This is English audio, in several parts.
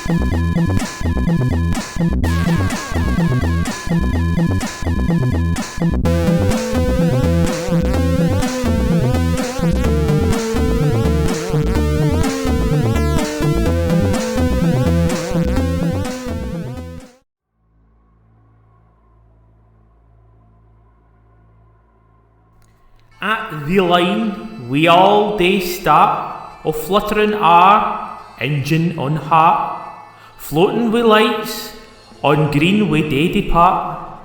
At the line, we all day start, o fluttering our engine on heart, floating with lights, on green we day depart,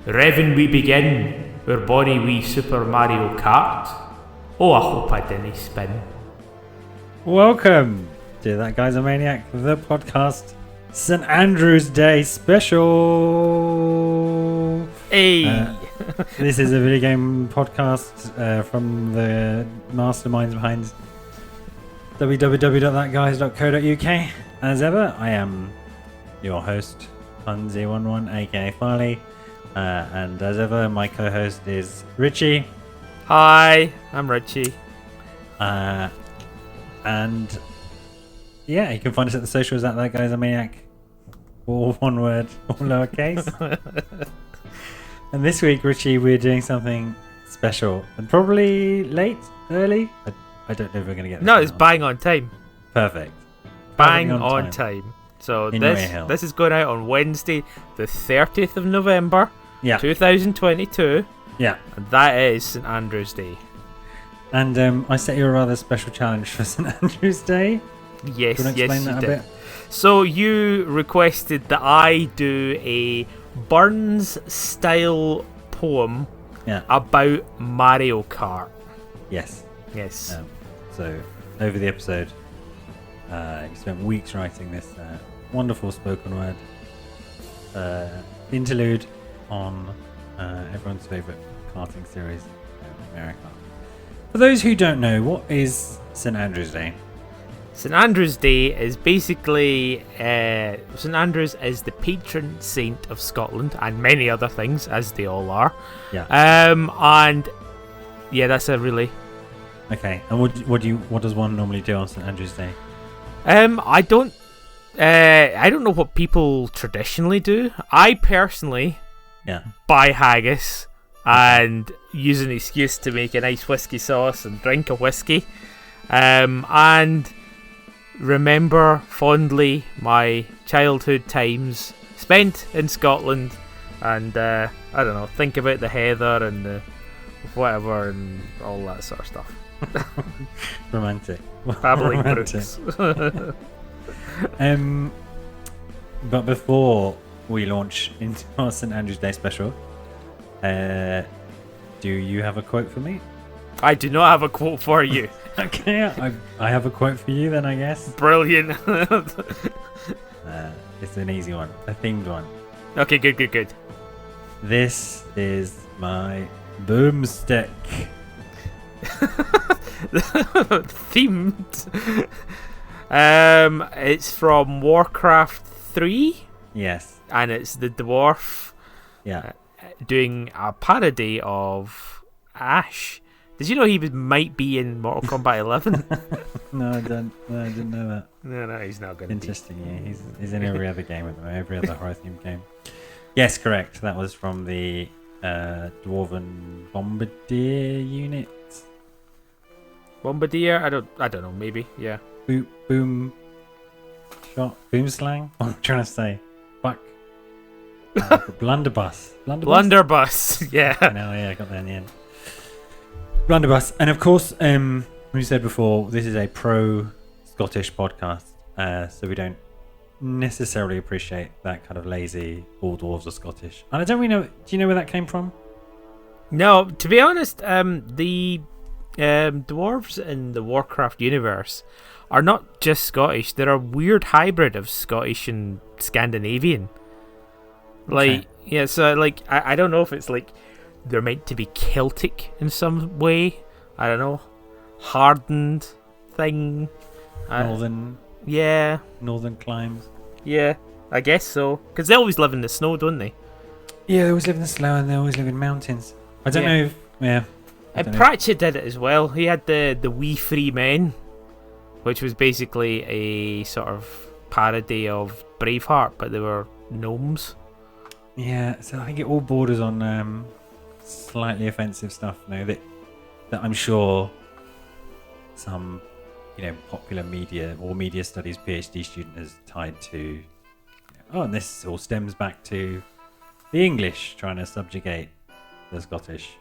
revving we begin, our bonny wee Super Mario Kart. Oh, I hope I didn't spin. Welcome to That Guy's a Maniac, the podcast St. Andrew's Day special. Hey! This is a video game podcast from the masterminds behind www.thatguys.co.uk. As ever, I am your host, Hunzy11, aka Farley, and as ever, my co-host is Richie. Hi, I'm Richie. And yeah, you can find us at the socials at That Guy's a Maniac. All one word, all lowercase. And this week, Richie, we're doing something special and probably late, early. I don't know if we're going to get this. No, it's bang on time. Perfect. Bang on time. So this is going out on Wednesday, the 30th of November, 2022. Yeah. And that is St. Andrew's Day. And I set you a rather special challenge for St. Andrew's Day. Yes, Do you want to explain that a bit? So you requested that I do a Burns-style poem about Mario Kart. Yes. Yes. So over the episode, you spent weeks writing this wonderful spoken word interlude on everyone's favourite karting series, Mario Kart. For those who don't know, what is St. Andrew's Day? St. Andrew's Day is basically St. Andrews is the patron saint of Scotland and many other things, as they all are. Yeah. And yeah, that's a really okay. And what does one normally do on St. Andrew's Day? I don't know what people traditionally do. I personally buy haggis and use an excuse to make a nice whiskey sauce and drink a whiskey, and remember fondly my childhood times spent in Scotland, and I don't know, think about the heather and the whatever and all that sort of stuff. Romantic. Babbling brooks. But before we launch into our St. Andrew's Day special, do you have a quote for me? I do not have a quote for you. Okay, I have a quote for you then, I guess. Brilliant. It's an easy one, a themed one. Okay, good. This is my boomstick. Themed. It's from Warcraft 3. Yes. And it's the dwarf. Yeah. Doing a parody of Ash. Did you know he might be in Mortal Kombat 11? No, I didn't know that. No, he's not going to be. Interesting, yeah. He's in every other game at the moment, every other horror-themed game. Yes, correct. That was from the Dwarven Bombardier unit. Bombardier? I don't know, maybe, yeah. Boom shot. Boom slang? What am I trying to say? Fuck. Blunderbuss. Blunderbuss, yeah. I know, yeah, I got there in the end. Blunderbuss. And of course, we said before, this is a pro-Scottish podcast, so we don't necessarily appreciate that kind of lazy, all dwarves are Scottish. And I don't really know, do you know where that came from? No, to be honest, the dwarves in the Warcraft universe are not just Scottish, they're a weird hybrid of Scottish and Scandinavian. Like, okay. Yeah, so like, I don't know if it's like they're meant to be Celtic in some way. I don't know. Hardened thing. Northern. Yeah. Northern climes. Yeah, I guess so. Because they always live in the snow, don't they? Yeah, they always live in the snow and they always live in mountains. I don't know if... Yeah. And Pratchett did it as well. He had the We Free Men, which was basically a sort of parody of Braveheart, but they were gnomes. Yeah, so I think it all borders on slightly offensive stuff now that I'm sure some, popular media or media studies PhD student is tied to. And this all stems back to the English trying to subjugate the Scottish.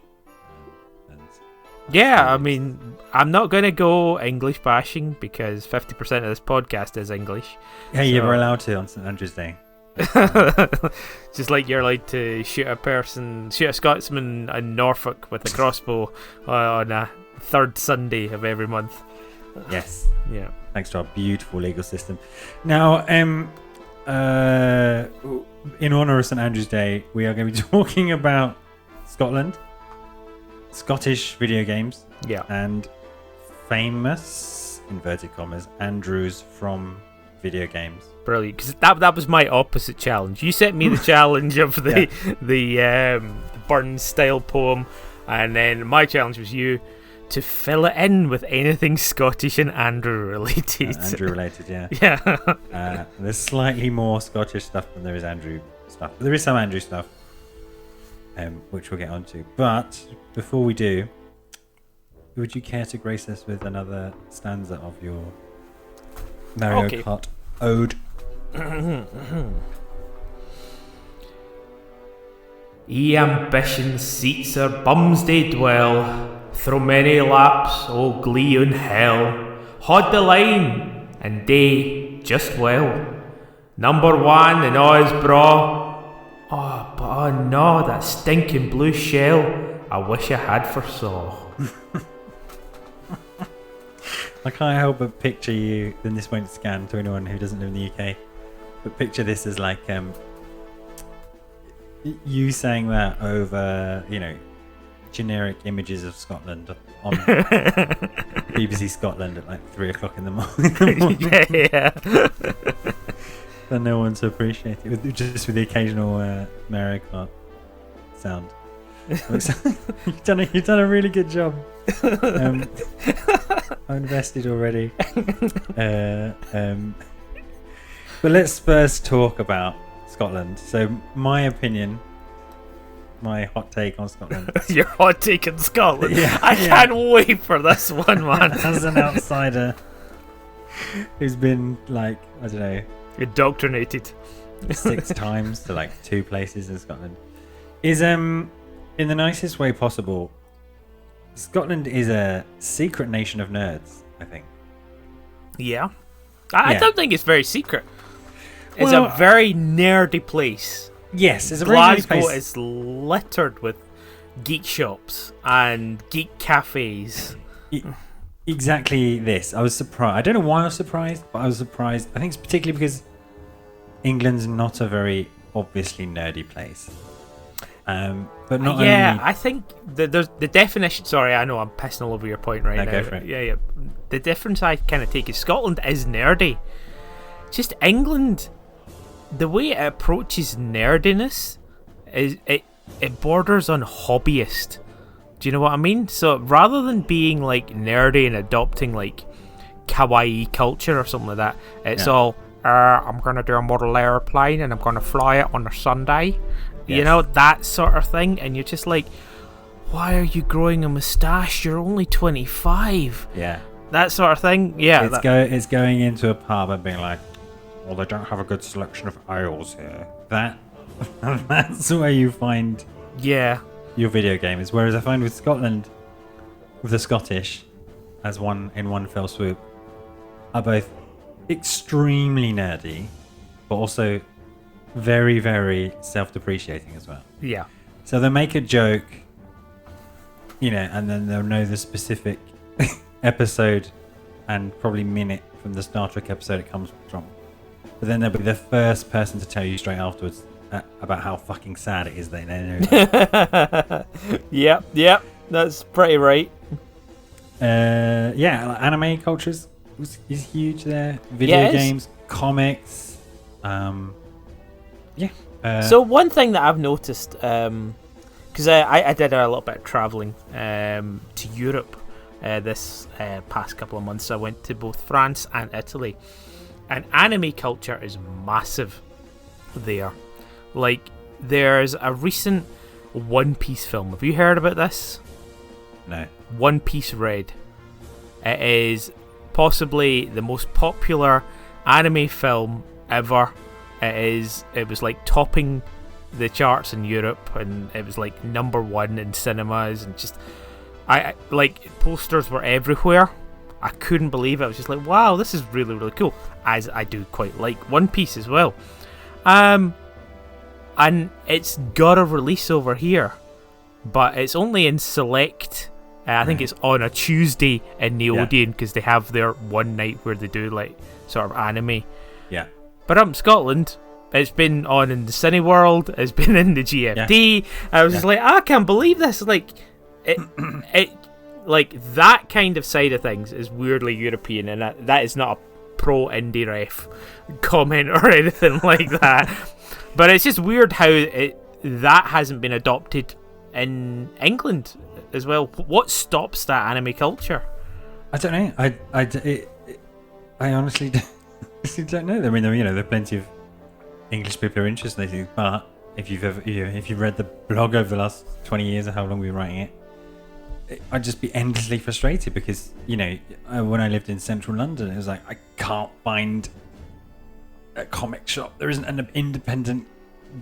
Yeah, I mean, I'm not going to go English bashing because 50% of this podcast is English. Yeah, you were allowed to on St Andrew's Day. Just like you're allowed to shoot a Scotsman in Norfolk with a crossbow on a third Sunday of every month. Yes. Yeah. Thanks to our beautiful legal system. Now, in honour of St Andrew's Day, we are going to be talking about Scotland, Scottish video games, and famous, inverted commas, Andrews from video games. Brilliant, because that was my opposite challenge. You set me the challenge of the Burns style poem, and then my challenge was you to fill it in with anything Scottish and Andrew related. Andrew related, yeah. Yeah. There's slightly more Scottish stuff than there is Andrew stuff. There is some Andrew stuff, which we'll get onto. But before we do, would you care to grace us with another stanza of your Mario Kart ode? Ye ambition seats her bums they dwell, through many laps o' glee and hell. Haud the line, and day just well. Number 1 in all his bra. Oh no, that stinking blue shell, I wish I had foresaw. I can't help but picture you, then this won't scan to anyone who doesn't live in the UK, but picture this as like you saying that over, generic images of Scotland on BBC Scotland at like 3 o'clock in the morning. Yeah. For no one to appreciate it, just with the occasional Mario Kart sound. You've done a really good job. I'm invested already. But let's first talk about Scotland. So my opinion, my hot take on Scotland. Your hot take on Scotland? Yeah, I can't wait for this one, man. As an outsider who's been, like, I don't know, indoctrinated 6 times to like 2 places in Scotland, is in the nicest way possible. Scotland is a secret nation of nerds, I think. Yeah. I don't think it's very secret. It's a very nerdy place. Yes, it's a very nerdy place. Glasgow is littered with geek shops and geek cafes. Exactly this. I was surprised. I don't know why I was surprised, but I was surprised. I think it's particularly because England's not a very obviously nerdy place. But not only... I think there's the definition. Sorry, I know I'm pissing all over your point right now. Go for it. Yeah. The difference I kind of take is Scotland is nerdy. Just England, the way it approaches nerdiness is it borders on hobbyist. Do you know what I mean? So rather than being like nerdy and adopting like kawaii culture or something like that, it's all I'm gonna do a model airplane and I'm gonna fly it on a Sunday. Yes. You know, that sort of thing, and you're just like, why are you growing a moustache? You're only 25. Yeah. That sort of thing. Yeah. It's going into a pub and being like, well, they don't have a good selection of ales here. That's where you find your video gamers. Whereas I find with Scotland, with the Scottish, as one in one fell swoop, are both extremely nerdy, but also very, very self-depreciating as well. Yeah. So they'll make a joke, and then they'll know the specific episode and probably minute from the Star Trek episode it comes from. But then they'll be the first person to tell you straight afterwards about how fucking sad it is they know that. Yep, that's pretty right. Anime cultures is huge there. Video games, comics. So one thing that I've noticed, because I did a little bit of travelling to Europe this past couple of months. I went to both France and Italy, and anime culture is massive there. Like, there's a recent One Piece film. Have you heard about this? No. One Piece Red. It is possibly the most popular anime film ever. It was like topping the charts in Europe, and it was like number one in cinemas, and just I like, posters were everywhere. I couldn't believe it. I was just like, wow, this is really, really cool. As I do quite like One Piece as well. And it's got a release over here, but it's only in select. I think it's on a Tuesday in the Odeon, because they have their one night where they do like sort of anime. Yeah. But up in Scotland, it's been on in the Cineworld. It's been in the GFD. Yeah. I was just like, I can't believe this. Like, it like that kind of side of things is weirdly European, and that is not a pro indie ref comment or anything like that. But it's just weird how that hasn't been adopted in England as well. What stops that anime culture? I don't know. I honestly don't know. I mean, there are plenty of English people who are interested in it, but if you've read the blog over the last 20 years or how long we've been writing it, I'd just be endlessly frustrated because, when I lived in central London, it was like, I can't find a comic shop. There isn't an independent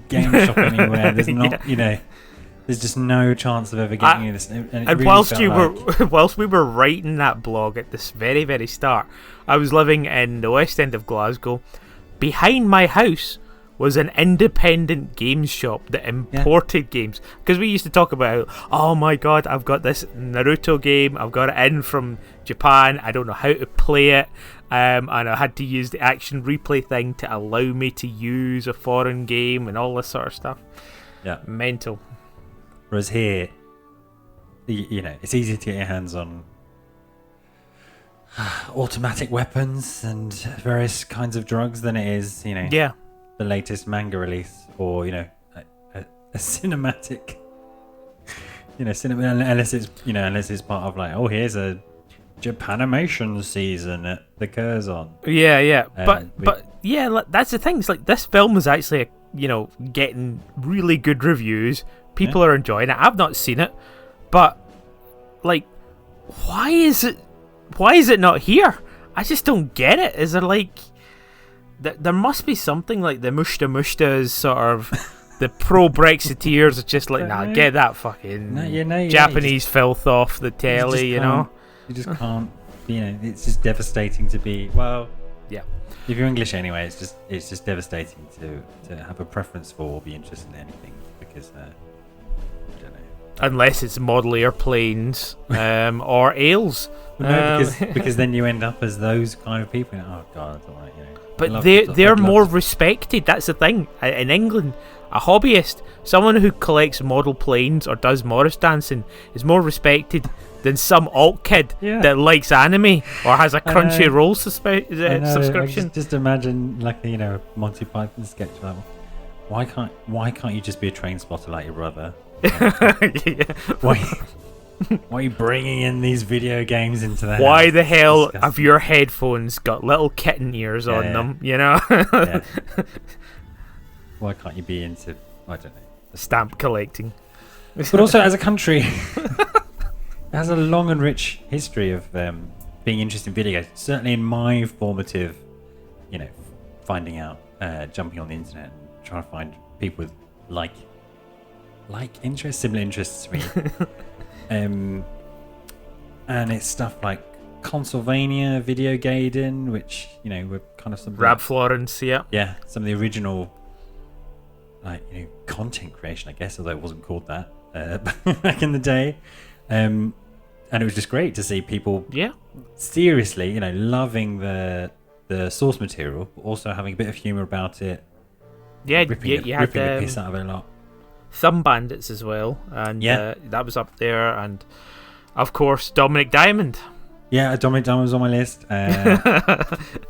game shop anywhere. There's not, there's just no chance of ever getting this. And really whilst we were writing that blog at this very, very start, I was living in the West End of Glasgow. Behind my house was an independent games shop that imported games, because we used to talk about, oh my god, I've got this Naruto game, I've got it in from Japan, I don't know how to play it, and I had to use the action replay thing to allow me to use a foreign game and all this sort of stuff. Yeah, mental. Whereas here, it's easy to get your hands on automatic weapons and various kinds of drugs than it is, the latest manga release, or a cinematic, unless it's part of like, oh, here's a Japanimation season at the Curzon. Yeah. But that's the thing. It's like, this film is actually getting really good reviews. People are enjoying it. I've not seen it, but like, why is it not here? I just don't get it. Is there like, there must be something like the Mushtas sort of the pro-Brexiteers are just like, nah, get that fucking Japanese filth off the telly, You just can't, it's just devastating to be, if you're English anyway, it's just devastating to have a preference for or be interested in anything, because I don't know. Unless it's model airplanes or ales. Because then you end up as those kind of people. Oh God, all right, But they're more respected. That's the thing. In England, a hobbyist, someone who collects model planes or does Morris dancing, is more respected than some alt kid that likes anime or has a Crunchyroll subscription. Just imagine, like, a Monty Python sketch like, why can't you just be a train spotter like your brother? Why are you bringing in these video games into the house? Why the hell have your headphones got little kitten ears on them? Why can't you be into, I don't know, stamp collecting? But also, as a country, it has a long and rich history of being interested in video games. Certainly in my formative, finding out, jumping on the internet and trying to find people with interests, similar interests to me. And it's stuff like Consolvania, Video Gaiden, which were kind of some Rab Florence, some of the original content creation, I guess, although it wasn't called that back in the day. And it was just great to see people seriously, loving the source material, but also having a bit of humor about it. Ripping the piss out of it a lot. Thumb Bandits as well, and that was up there, and of course Dominic Diamond. Yeah, Dominic Diamond was on my list.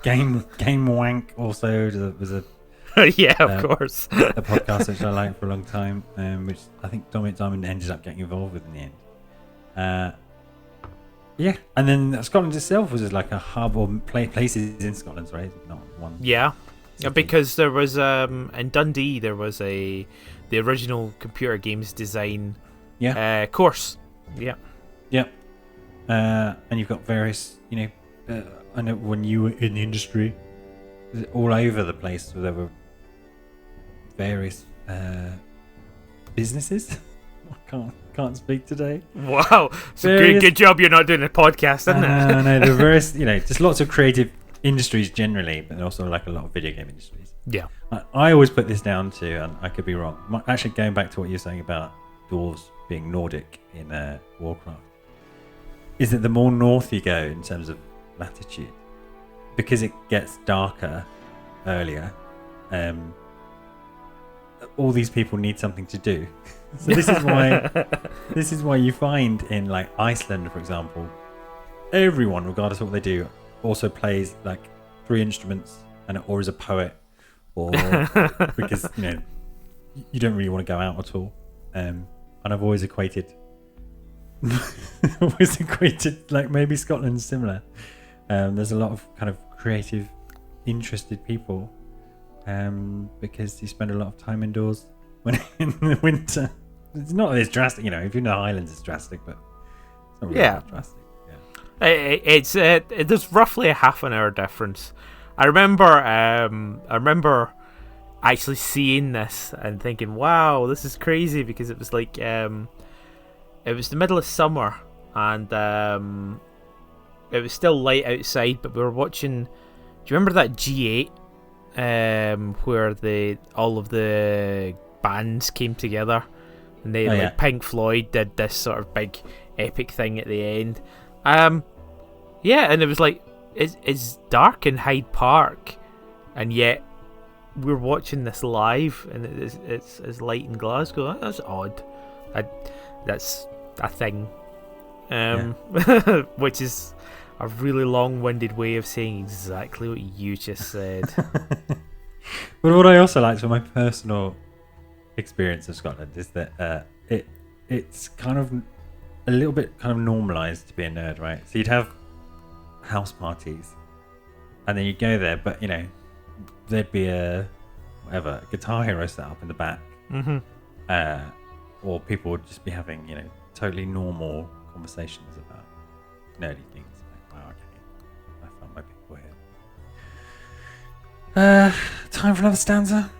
Game Wank also was a of course, a podcast which I liked for a long time, which I think Dominic Diamond ended up getting involved with in the end. Yeah, and then Scotland itself was just like a hub or places in Scotland, right? Not one. Yeah, city. because there was in Dundee there was the original computer games design course. Yeah. Yeah. And you've got various, I know when you were in the industry, all over the place there were various businesses. I can't speak today. Wow, it's a good job you're not doing a podcast, isn't it? No, there are various, just lots of creative industries generally, but also like a lot of video game industries. Yeah. I always put this down to, and I could be wrong, actually going back to what you're saying about dwarves being Nordic in Warcraft, is that the more north you go in terms of latitude, because it gets darker earlier, all these people need something to do. So this is why you find in like Iceland, for example, everyone, regardless of what they do, also plays like 3 instruments or is a poet, or because you don't really want to go out at all. And I've always equated like maybe Scotland's similar. There's a lot of kind of creative, interested people, because you spend a lot of time indoors when in the winter. It's not as drastic, if you're in the Highlands, it's drastic, but it's not really that drastic. Yeah. There's roughly a half an hour difference. I remember actually seeing this and thinking, wow, this is crazy, because it was like it was the middle of summer and it was still light outside, but we were watching. Do you remember that G8 where all of the bands came together and they Pink Floyd did this sort of big epic thing at the end? And it was like it's dark in Hyde Park, and yet we're watching this live, and it's light in Glasgow. That's odd. That's a thing, which is a really long-winded way of saying exactly what you just said. But what I also liked from my personal experience of Scotland is that it's kind of a little bit kind of normalised to be a nerd, right? So you'd have house parties, and then you'd go there, but there'd be a Guitar Hero set up in the back, or people would just be having totally normal conversations about nerdy things. Like, wow, okay, I found my people here. Time for another stanza.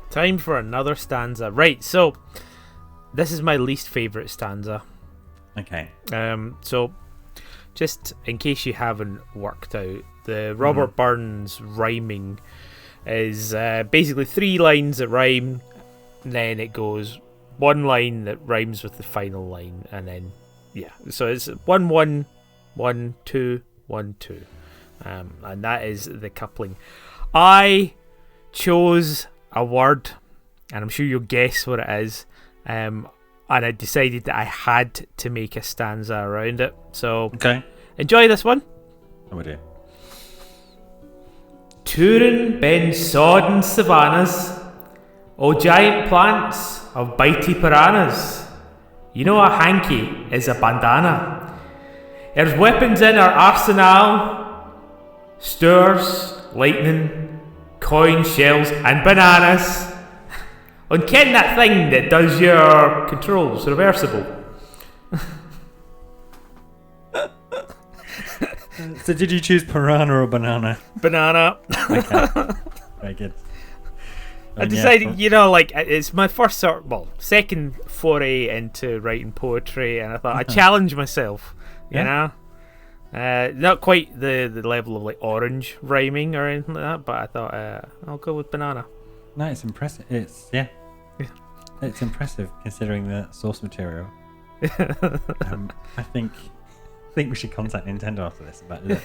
Time for another stanza. Right, so this is my least favourite stanza. Okay. So just in case you haven't worked out, the Robert Burns rhyming is basically 3 lines that rhyme, and then it goes 1 line that rhymes with the final line, and then so it's 1 1 1 2 1 2, and that is the coupling. I chose a word, and I'm sure you'll guess what it is, and I decided that I had to make a stanza around it. So enjoy this one. Oh dear. Touring ben sodden savannas, o giant plants of bitey piranhas. You know a hanky is a bandana. There's weapons in our arsenal, stores, lightning, coin shells and bananas. And ken that thing that does your controls reversible? So did you choose piranha or banana? Banana. Okay. Very good. I decided, it's my second foray into writing poetry, and I thought I'd challenge myself, you know? Not quite the level of like orange rhyming or anything like that, but I thought I'll go with banana. No, it's impressive. It's impressive considering the source material. I think we should contact Nintendo after this. But look,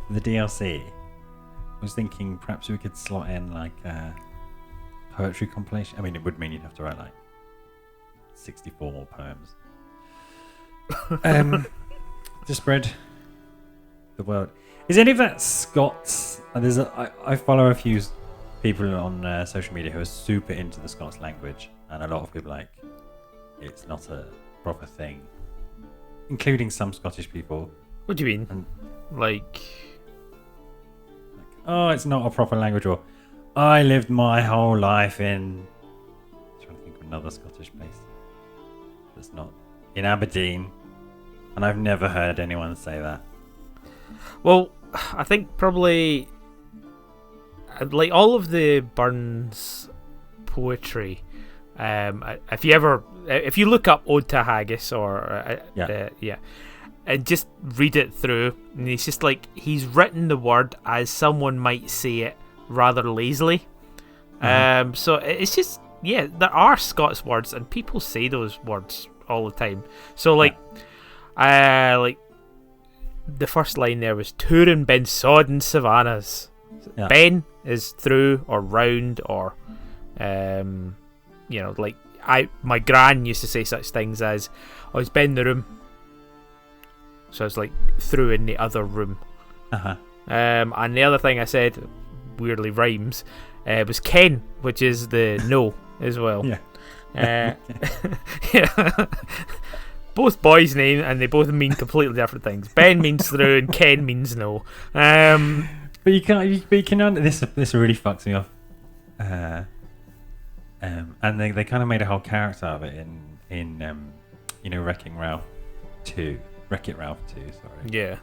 the DLC. I was thinking perhaps we could slot in like a poetry compilation. I mean, it would mean you'd have to write like 64 more poems. To spread the word. Is any of that Scots? I follow a few people on social media who are super into the Scots language, and a lot of people like it's not a proper thing. including some Scottish people. What do you mean? And, like, oh, it's not a proper language, or I lived my whole life in. I'm trying to think of another Scottish place that's not in Aberdeen, and I've never heard anyone say that. well, I think probably like all of the Burns poetry. If you look up Ode to Haggis or and just read it through, and it's just like he's written the word as someone might say it rather lazily. So it's just there are Scots words, and people say those words all the time. So like the first line there was Turin ben sodden savannas. Yeah. Ben is through or round or like my gran used to say such things as, "Oh, it's Ben the room." So it's like through in the other room. And the other thing I said, weirdly rhymes, was Ken, which is the no as well. Yeah. Both boys' names, and they both mean completely different things. Ben means through, and Ken means no. But you can't. This really fucks me off. And they kind of made a whole character of it in Wreck-It Ralph 2. Sorry. Yeah.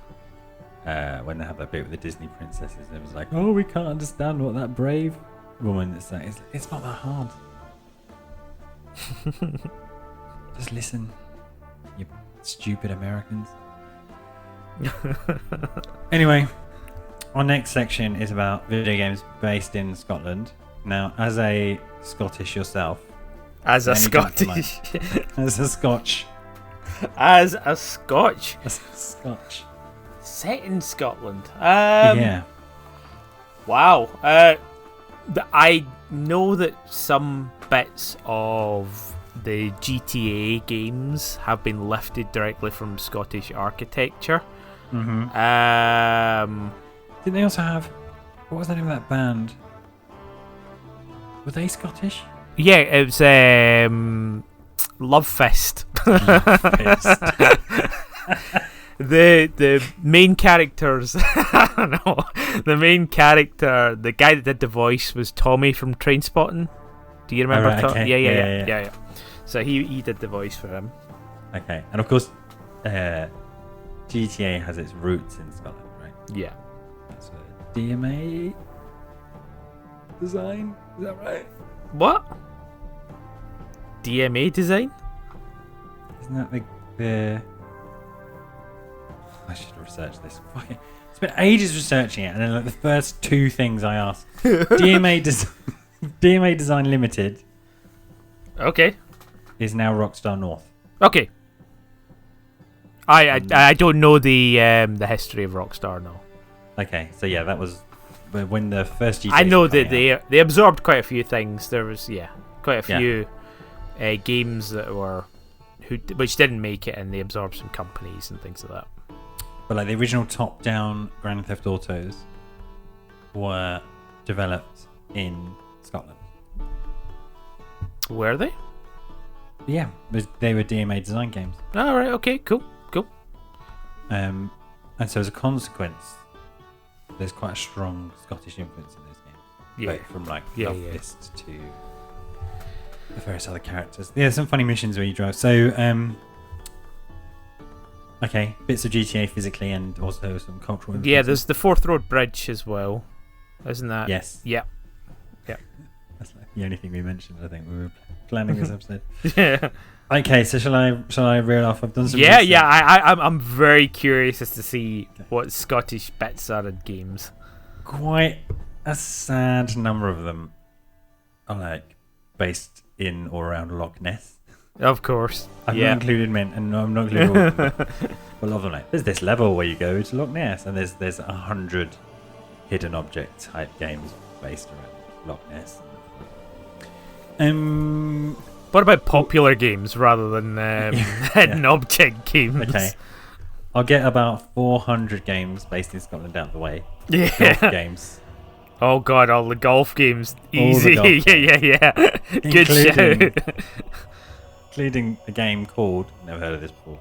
When they have that bit with the Disney princesses, and it was like, oh, we can't understand what that brave woman is saying. It's not that hard. Just listen, you stupid Americans. Anyway, our next section is about video games based in Scotland. Now, as a Scottish yourself, as a Scotch, set in Scotland. Yeah. Wow. I know that some bits of the GTA games have been lifted directly from Scottish architecture. Mm-hmm. Didn't they also have, what was the name of that band? Were they Scottish? Yeah, it was Love Fist. The main characters, I don't know. The main character, the guy that did the voice, was Tommy from Trainspotting. Do you remember? Right, okay. Yeah. So he did the voice for him. Okay, and of course, GTA has its roots in Scotland, right? Yeah. That's a DMA design. Is that right? What? DMA design? Isn't that the? I should have researched this. Fucking, it's been ages researching it, and then like the first two things I asked: DMA Design Limited. Okay. Is now Rockstar North. Okay. I don't know the history of Rockstar now. Okay, so yeah, that was when the first GTA. I know that they absorbed quite a few things. There was quite a few games that were which didn't make it, and they absorbed some companies and things like that. But like the original top-down Grand Theft Autos were developed in Scotland. Were they? Yeah, they were DMA design games. Oh, right, okay, cool. And so as a consequence, there's quite a strong Scottish influence in those games. Yeah. Like, from like Love Fist to the various other characters. Yeah, some funny missions where you drive. So, okay, bits of GTA physically and also some cultural influence. Yeah, there's the Forth Road Bridge as well, isn't that? Yes. Yeah. That's like the only thing we mentioned, I think, when we were planning this episode. Yeah. Okay, so shall I reel off? I've done some research. I'm very curious as to see what Scottish bits are in games. Quite a sad number of them are like based in or around Loch Ness. Of course. I've not included Mint, and I'm not including all of them. But a lot of them, like, there's this level where you go to Loch Ness, and there's 100 hidden object type games based around Loch Ness. What about popular games rather than hidden object games? Okay. I'll get about 400 games based in Scotland out the way. Yeah. Golf games. Oh god, all the golf games. Easy. Golf games. Yeah. Good shout. Including a game called, never heard of this before,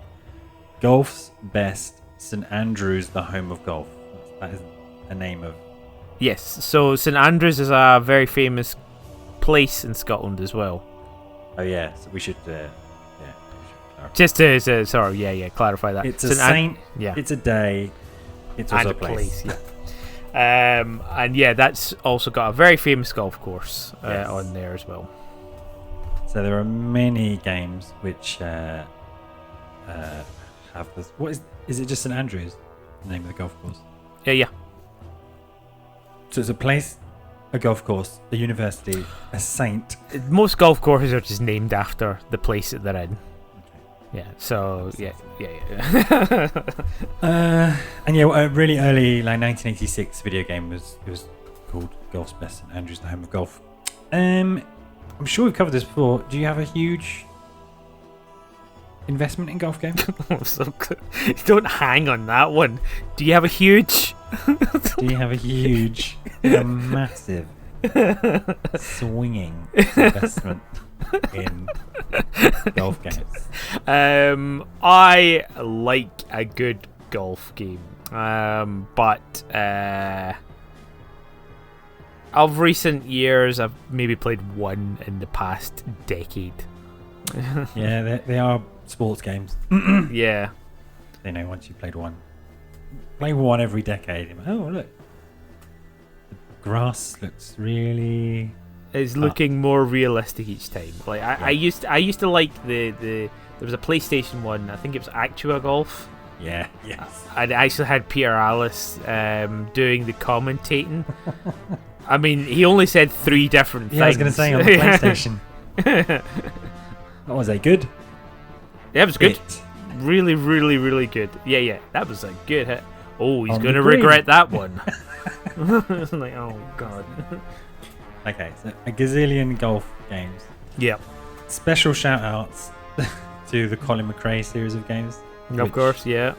Golf's best, St Andrews, the home of golf. That is a name of. Yes, so St Andrews is a very famous place in Scotland as well. Oh yeah, so we should. Just to clarify that. It's a saint. Yeah. It's a day. It's also and a place. Yeah. And yeah, that's also got a very famous golf course Yes. on there as well. So there are many games which have this. What is it? Just St Andrews, the name of the golf course? Yeah. So it's a place, a golf course, a university, a saint. Most golf courses are just named after the place that they're in. Yeah. So yeah. And yeah, a really early, like 1986 video game was called Golf's Best St Andrews, the home of golf. I'm sure we've covered this before. Do you have a huge investment in golf games? So good. Don't hang on that one. Do you have a huge? Do you have a massive, swinging investment in golf games? I like a good golf game, but of recent years, I've maybe played one in the past decade. Yeah, they are sports games. Yeah. You know, once you've played one, play one every decade. You're like, oh, look, the grass looks really. It's looking more realistic each time. Like I used to like the there was a PlayStation one. I think it was Actua Golf. Yeah. Yes. And it actually had Peter Alice doing the commentating. I mean, he only said 3 different things. I was going to say on the PlayStation. What was that, good? Yeah, it was good. It. Really, really, really good. Yeah. That was a good hit. Oh, he's On going to the green. regret that one. Like, oh, God. Okay, so a gazillion golf games. Yep. Special shout outs to the Colin McRae series of games. Of course, yeah.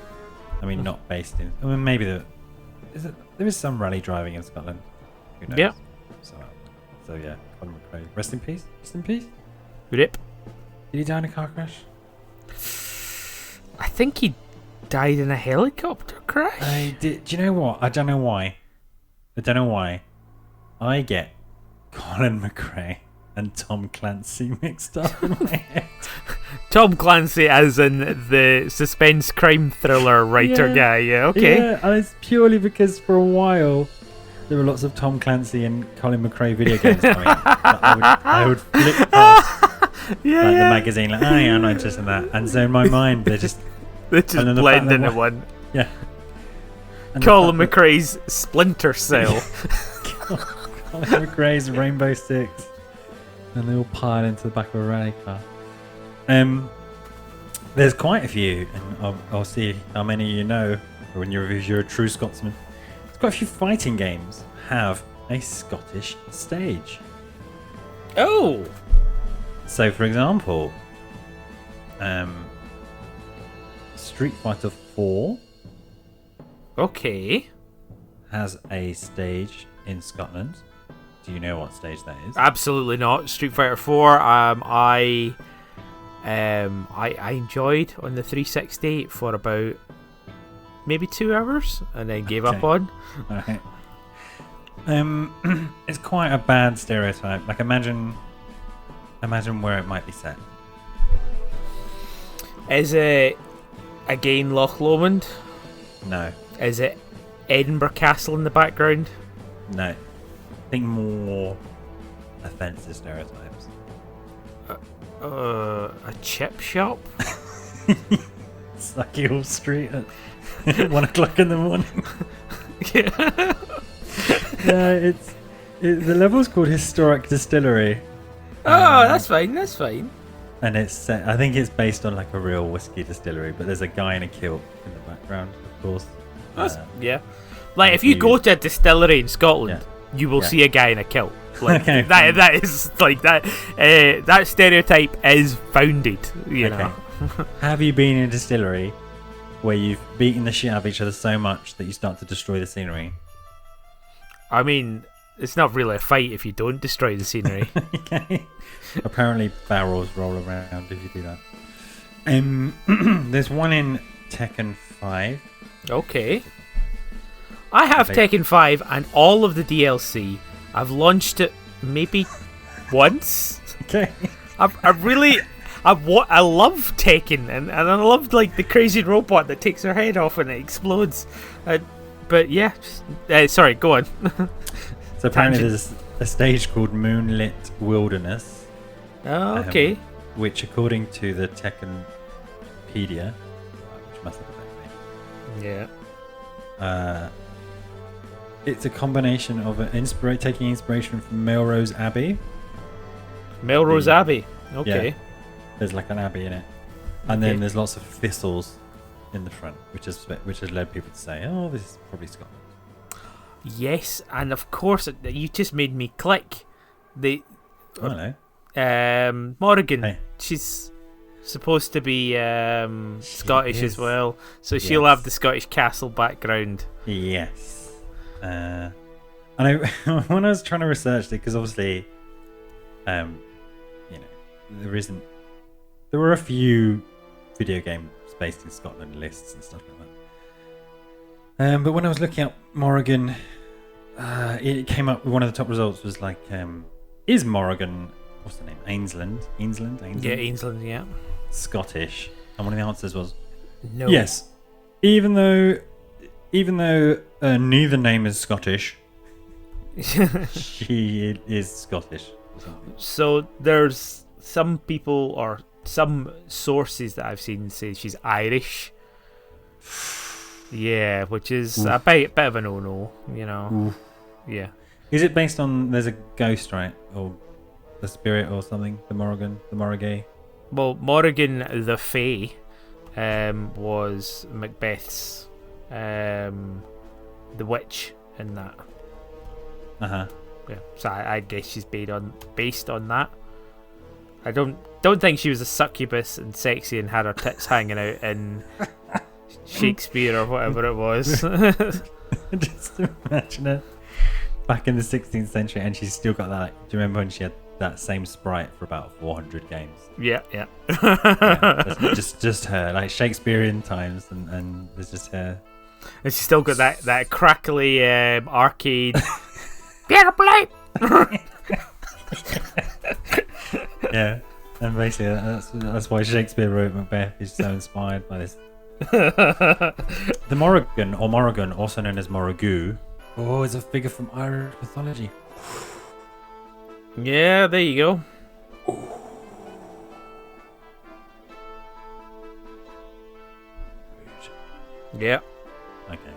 I mean, not based in. I mean, maybe there is some rally driving in Scotland. Who knows? Yeah. So yeah, Colin McRae. Rest in peace. Rest in peace. Rip. Did he die in a car crash? I think he died in a helicopter crash. I did. Do you know what? I don't know why. I get Colin McRae and Tom Clancy mixed up in my head. Tom Clancy as in the suspense crime thriller writer guy, yeah, okay. Yeah, and it's purely because for a while there were lots of Tom Clancy and Colin McRae video games coming. I would flip past the magazine like, oh yeah, I'm not interested in that. And so in my mind they just blend into one. Yeah. And Colin McRae's Splinter Cell. Colin McRae's Rainbow Six. And they all pile into the back of a rally car. There's quite a few, and I'll see how many you know when you're a true Scotsman. There's quite a few fighting games have a Scottish stage. Oh! So, for example, Street Fighter 4 Okay. has a stage in Scotland. Do you know what stage that is? Absolutely not. Street Fighter 4. I enjoyed on the 360 for about maybe 2 hours and then gave up on. Right. It's quite a bad stereotype. Like imagine where it might be set. Is it again Loch Lomond? No. Is it Edinburgh Castle in the background? No. Think more offensive stereotypes. A chip shop? Sucky Hill Street at 1 o'clock in the morning. Yeah. Yeah, the level's called Historic Distillery. Oh, that's fine. And it's set, I think it's based on like a real whiskey distillery, but there's a guy in a kilt in the background, of course. Yeah. Like if you go to a distillery in Scotland, you will see a guy in a kilt. Like Okay, that is like that. That stereotype is founded. You know. Have you been in a distillery where you've beaten the shit out of each other so much that you start to destroy the scenery? I mean, it's not really a fight if you don't destroy the scenery. Okay. Apparently barrels roll around if you do that. There's one in Tekken 5. Okay. I have Tekken 5 and all of the DLC. I've launched it maybe once. Okay. I love Tekken, and I love like the crazy robot that takes her head off and it explodes. But yeah, sorry, go on. So apparently there's a stage called Moonlit Wilderness. Oh, okay. Which, according to the Tekkenpedia, which must have a Yeah. It's a combination of taking inspiration from Melrose Abbey. Melrose Abbey. Okay. Yeah, there's like an abbey in it, and then there's lots of thistles in the front, which has led people to say, "Oh, this is probably Scotland." Yes, and of course, you just made me click. Morrigan. Hey. She's supposed to be Scottish as well, so she'll have the Scottish castle background. Yes. And when I was trying to research it, because obviously, there were a few video games based in Scotland lists and stuff like that. But when I was looking up Morrigan, it came up. One of the top results was like, is Morrigan, what's the name? Ainsland. Yeah, Ainsland. Yeah. Scottish, and one of the answers was no. Yes, even though neither name is Scottish, she is Scottish. So there's some people or some sources that I've seen say she's Irish. Yeah, which is a bit of a no-no, you know. Oof. Yeah. Is it based on there's a ghost, right, or the spirit or something? The Morrigan. Well, Morrigan the Fae was Macbeth's the witch in that. Uh-huh. Yeah. So I guess she's based on that. I don't think she was a succubus and sexy and had her tits hanging out in Shakespeare or whatever it was. Just imagine it back in the 16th century, and she's still got that. Do you remember when she had that same sprite for about 400 games? Yeah. Just her, like Shakespearean times, and there's just her. And she's still got that crackly arcade. Get a plate. Yeah, and basically that's why Shakespeare wrote Macbeth. He's so inspired by this. The Morrigan, also known as Morrigu, is a figure from Irish mythology. Yeah, there you go. Yeah. Okay.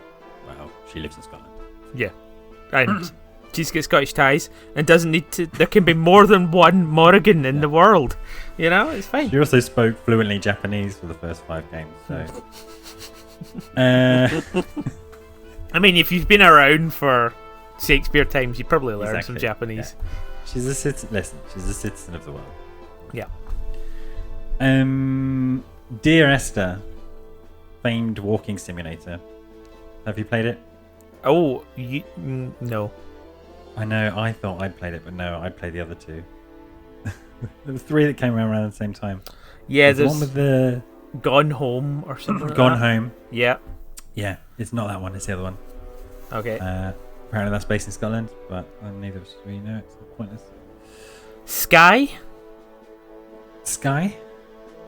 Wow. She lives in Scotland. Yeah. And she's got Scottish ties and doesn't need to. There can be more than one Morrigan in the world. You know, it's fine. She also spoke fluently Japanese for the first 5 games. So. I mean, if you've been around for Shakespeare times, you probably learned some Japanese. Yeah. She's a citizen. She's a citizen of the world. Yeah. Dear Esther, famed walking simulator. Have you played it? Oh, no. I know. I thought I'd played it, but no, I'd played the other 2. There were 3 that came around at the same time. Yeah, there's one with the Gone Home or something. Gone Home. Yeah. Yeah, it's not that one. It's the other one. Okay. Apparently that's based in Scotland, but neither of us really know. It's pointless. Sky?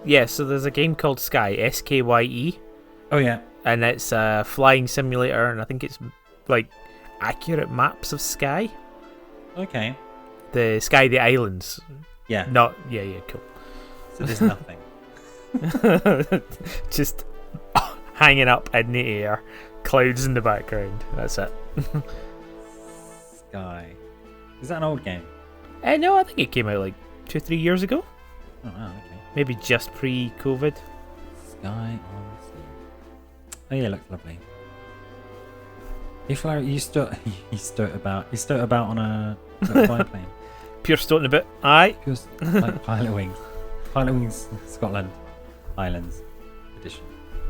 Yeah, so there's a game called Sky, Skye. Oh, yeah. And it's a flying simulator, and I think it's like accurate maps of Skye. Okay. The Skye, the islands. Yeah. Yeah, cool. So there's nothing. Just hanging up in the air, clouds in the background. That's it. Sky. Is that an old game? No, I think it came out like 2-3 years ago. Oh, wow, okay. Maybe just pre-COVID. Sky on sea. Oh yeah, looks lovely. If you stood about on a biplane. Pure stoating a bit. Aye. Just like Pilot Wings. Pilot Wings Scotland Highlands edition.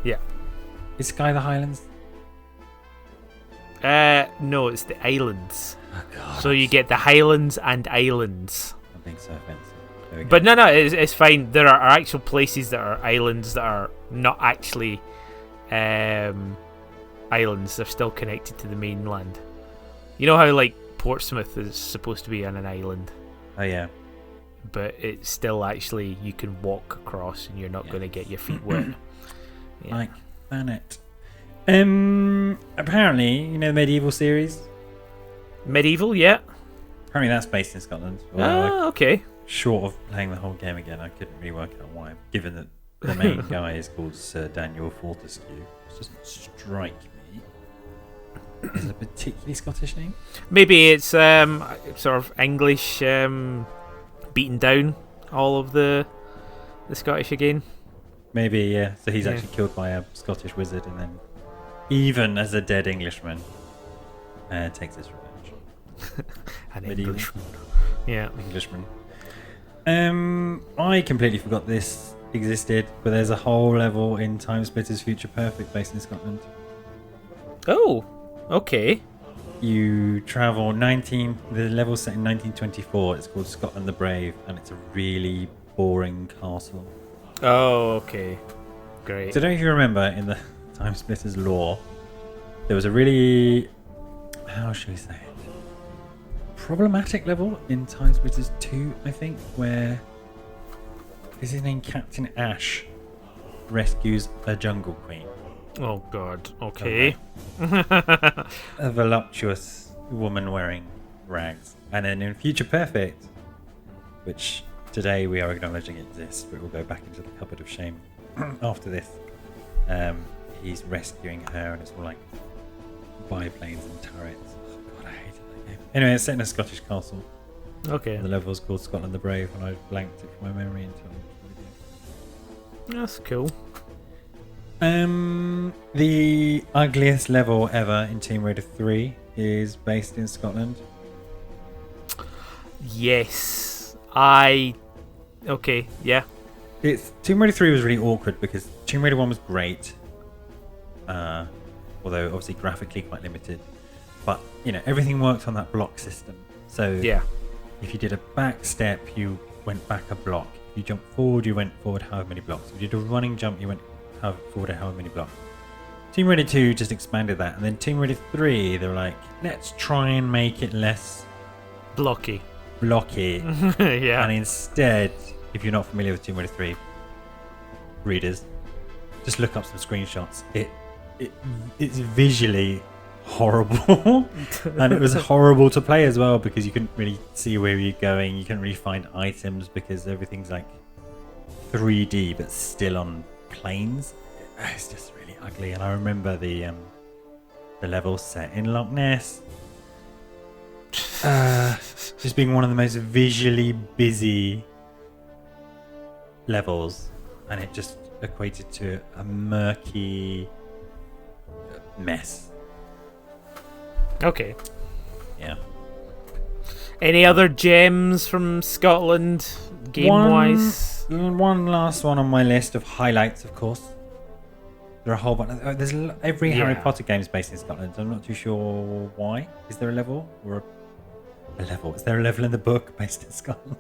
Yeah. Is Sky the Highlands? No, it's the islands. Oh, God. So you get the Highlands and Islands. I'm being so offensive. But no, it's fine. There are actual places that are islands that are not actually islands are still connected to the mainland. You know how like Portsmouth is supposed to be on an island? Oh yeah. But it's still actually you can walk across and you're not going to get your feet wet. Yeah. Like Planet. Apparently, you know the Medieval series? Medieval, yeah. Apparently that's based in Scotland. Okay. Short of playing the whole game again, I couldn't really work out why, given that the main guy is called Sir Daniel Fortescue, which doesn't strike me as a particularly Scottish name. Maybe it's sort of English beaten down all of the Scottish again. Maybe, yeah. So he's actually killed by a Scottish wizard, and then, even as a dead Englishman, takes his revenge. An Englishman. Yeah. Englishman. I completely forgot this existed, but there's a whole level in Time Splitters Future Perfect based in Scotland. Oh, okay. You travel the level's set in 1924. It's called Scotland the Brave, and it's a really boring castle. Oh, okay. Great. So I don't know if you remember in the Time Splitters lore, there was a really, how should we say it, problematic level in Time Splitters 2, I think, where is his name Captain Ash rescues a jungle queen. Oh god, okay. A voluptuous woman wearing rags. And then in Future Perfect, which today we are acknowledging exists, but we'll go back into the cupboard of shame after this, he's rescuing her, and it's all like biplanes and turrets. Oh god, I hated that game. Anyway, it's set in a Scottish castle. Okay. The level's called Scotland the Brave, and I blanked it from my memory until that's cool. The ugliest level ever in Tomb Raider 3 is based in Scotland. Yes. Okay, yeah. Tomb Raider 3 was really awkward because Tomb Raider 1 was great. Although obviously graphically quite limited. But, everything worked on that block system. So yeah. If you did a back step, you went back a block. If you jumped forward, you went forward however many blocks. If you did a running jump, you went forward however many blocks. Tomb Raider 2 just expanded that. And then Tomb Raider 3, they were like, let's try and make it less blocky. Yeah. And instead, if you're not familiar with Tomb Raider 3, readers, just look up some screenshots. It's visually horrible. And it was horrible to play as well because you couldn't really see where you're going. You couldn't really find items because everything's like 3D but still on planes. It's just really ugly. And I remember the level set in Loch Ness just being one of the most visually busy levels, and it just equated to a murky mess. Okay. Yeah. Any other gems from Scotland, game-wise? One last one on my list of highlights, of course. There are a whole bunch. There's every Harry Potter game is based in Scotland. I'm not too sure why. Is there a level or a level? Is there a level in the book based in Scotland?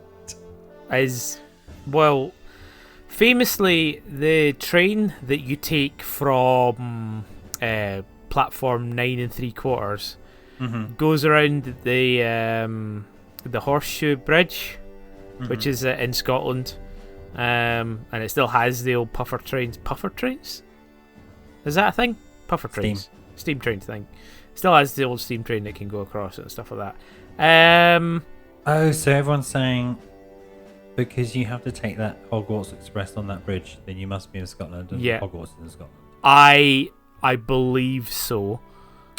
Famously, the train that you take from platform 9 3/4 goes around the Horseshoe Bridge, which is in Scotland, and it still has the old puffer trains. Puffer trains? Is that a thing? Puffer trains. Steam train thing. Still has the old steam train that can go across it and stuff like that. So everyone's saying because you have to take that Hogwarts Express on that bridge, then you must be in Scotland, and Hogwarts is in Scotland. I believe so.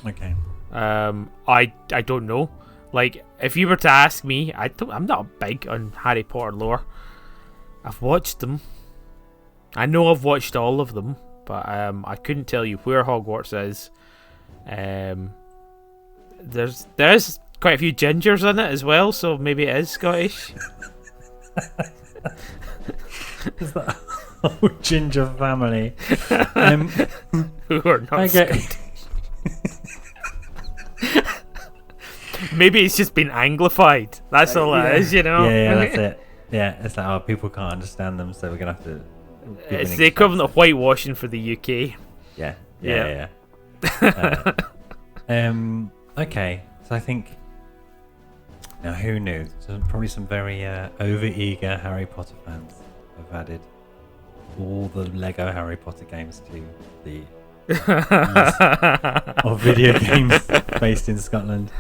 Okay. I don't know. Like, if you were to ask me, I'm not big on Harry Potter lore. I've watched them. I know I've watched all of them, but I couldn't tell you where Hogwarts is. There's quite a few gingers in it as well, so maybe it is Scottish. Is that a whole ginger family? Who are not Scottish. Maybe it's just been anglified. That's all it is, Yeah, that's it. Yeah, it's like, people can't understand them, so we're gonna have to. It's the equivalent of whitewashing for the UK. Yeah, Yeah. Okay, so I think. Now, who knew? So probably some very over-eager Harry Potter fans have added all the Lego Harry Potter games to the list of video games based in Scotland.